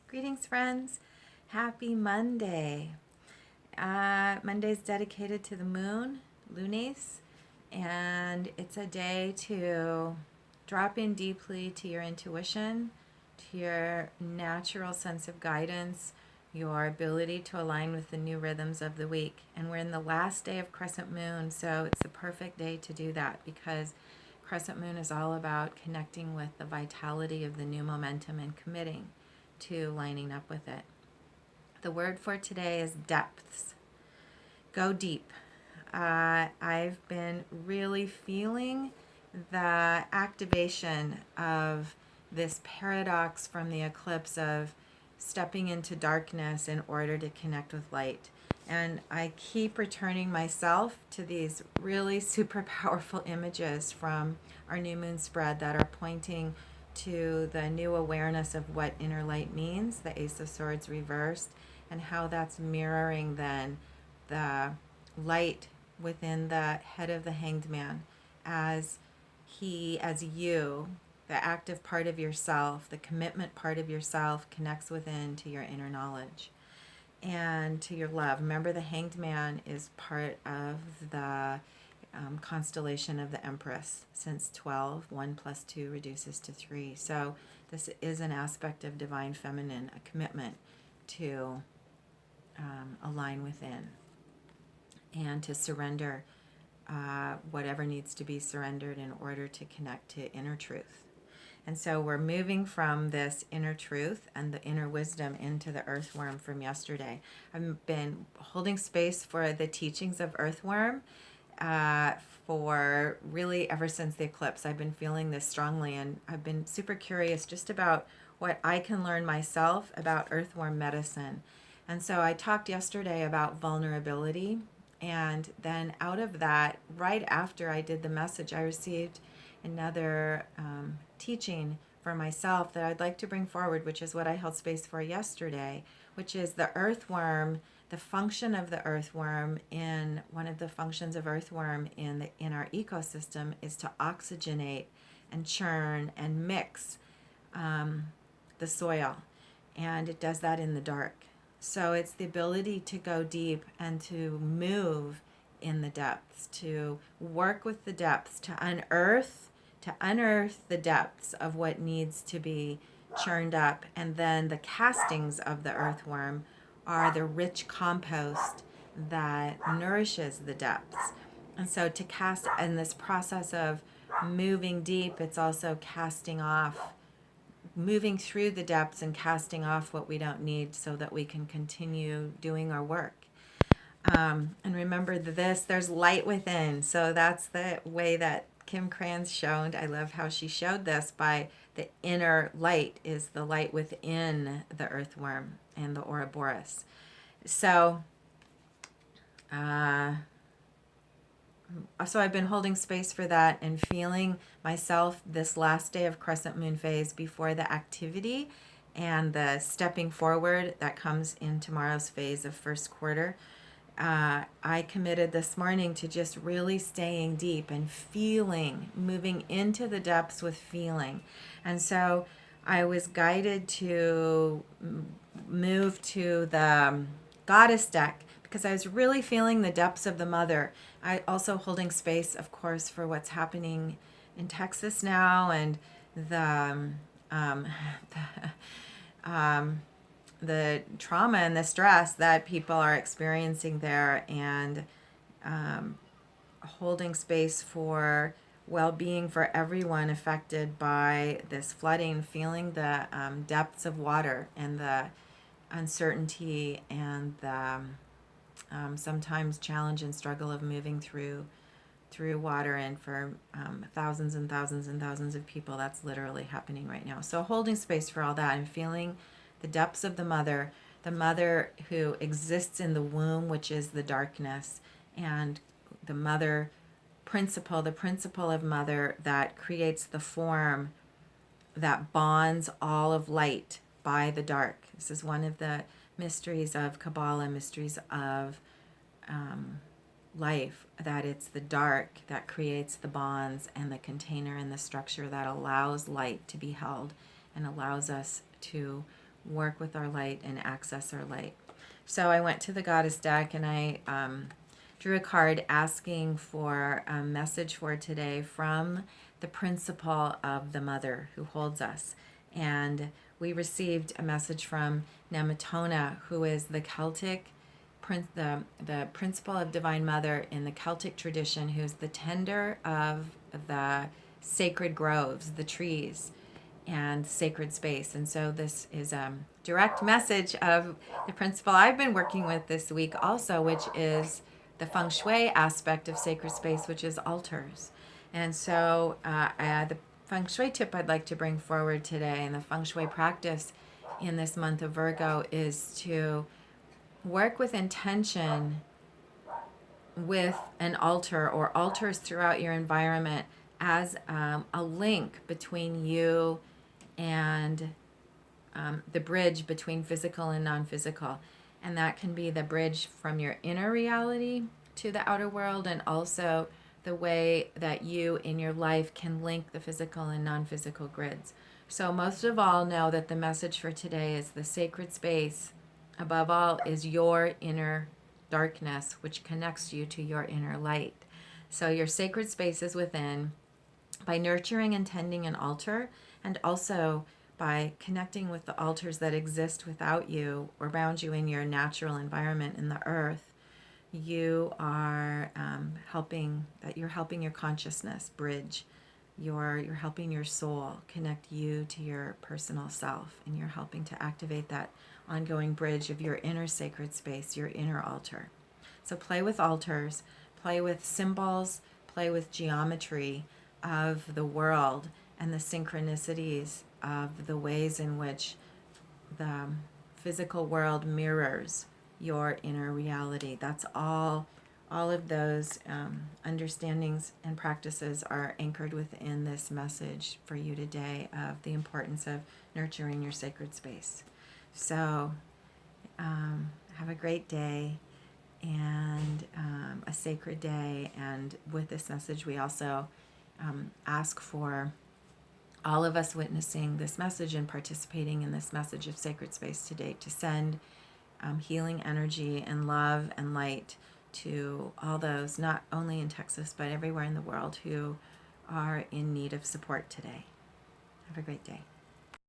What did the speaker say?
Greetings, friends. Happy Monday. Monday is dedicated to the moon, Lunes, and it's a day to drop in deeply to your intuition, to your natural sense of guidance, your ability to align with the new rhythms of the week. And we're in the last day of Crescent Moon, so it's the perfect day to do that because Crescent Moon is all about connecting with the vitality of the new momentum and committing to lining up with it. The word for today is depths. Go deep. I've been really feeling the activation of this paradox from the eclipse of stepping into darkness in order to connect with light. And I keep returning myself to these really super powerful images from our new moon spread that are pointing to the new awareness of what inner light means, the Ace of Swords reversed, and how that's mirroring then the light within the head of the hanged man as you, the active part of yourself, the commitment part of yourself connects within to your inner knowledge and to your love. Remember, the hanged man is part of the constellation of the Empress. Since 12, 1 plus 2 reduces to 3. So this is an aspect of divine feminine, a commitment to align within and to surrender whatever needs to be surrendered in order to connect to inner truth. And so we're moving from this inner truth and the inner wisdom into the earthworm from yesterday. I've been holding space for the teachings of earthworm for really ever since the eclipse. I've been feeling this strongly, and I've been super curious just about what I can learn myself about earthworm medicine. And so I talked yesterday about vulnerability, and then out of that, right after I did the message, I received another teaching for myself that I'd like to bring forward, which is what I held space for yesterday, which is the earthworm. The function of the earthworm, in one of the functions of earthworm in our ecosystem, is to oxygenate and churn and mix the soil, and it does that in the dark. So it's the ability to go deep and to move in the depths, to work with the depths, to unearth the depths of what needs to be churned up. And then the castings of the earthworm are the rich compost that nourishes the depths. And so to cast in this process of moving deep, it's also casting off, moving through the depths and casting off what we don't need so that we can continue doing our work. And remember this, there's light within. So that's the way that Kim Kranz showed. I love how she showed this by the inner light is the light within the earthworm and the Ouroboros. So, so I've been holding space for that and feeling myself this last day of crescent moon phase before the activity and the stepping forward that comes in tomorrow's phase of first quarter. I committed this morning to just really staying deep and feeling, moving into the depths with feeling. And so I was guided to move to the goddess deck because I was really feeling the depths of the mother. I also holding space, of course, for what's happening in Texas now and the the trauma and the stress that people are experiencing there, and holding space for well-being for everyone affected by this flooding, feeling the depths of water and the uncertainty and the sometimes challenge and struggle of moving through water, and for thousands and thousands and thousands of people that's literally happening right now. So holding space for all that and feeling the depths of the mother who exists in the womb, which is the darkness, and the mother principle, the principle of mother that creates the form that bonds all of light by the dark. This is one of the mysteries of Kabbalah, mysteries of life, that it's the dark that creates the bonds and the container and the structure that allows light to be held and allows us to work with our light and access our light. So I went to the Goddess deck and I drew a card asking for a message for today from the principle of the Mother who holds us. And we received a message from Nematona, who is the Celtic the principle of Divine Mother in the Celtic tradition, who's the tender of the sacred groves, the trees, and sacred space. And so this is a direct message of the principle I've been working with this week also, which is the feng shui aspect of sacred space, which is altars. And so the feng shui tip I'd like to bring forward today, and the feng shui practice in this month of Virgo, is to work with intention with an altar or altars throughout your environment as a link between you and the bridge between physical and non-physical. And that can be the bridge from your inner reality to the outer world, and also the way that you in your life can link the physical and non-physical grids. So most of all, know that the message for today is the sacred space above all is your inner darkness, which connects you to your inner light. So your sacred space is within. By nurturing and tending an altar, and also by connecting with the altars that exist without you or around you in your natural environment in the earth, you are helping your consciousness bridge. You're helping your soul connect you to your personal self, and you're helping to activate that ongoing bridge of your inner sacred space, your inner altar. So play with altars, play with symbols, play with geometry of the world and the synchronicities of the ways in which the physical world mirrors your inner reality. That's all of those understandings and practices are anchored within this message for you today of the importance of nurturing your sacred space. So have a great day and a sacred day. And with this message, we also ask for all of us witnessing this message and participating in this message of sacred space today to send healing energy and love and light to all those, not only in Texas, but everywhere in the world, who are in need of support today. Have a great day.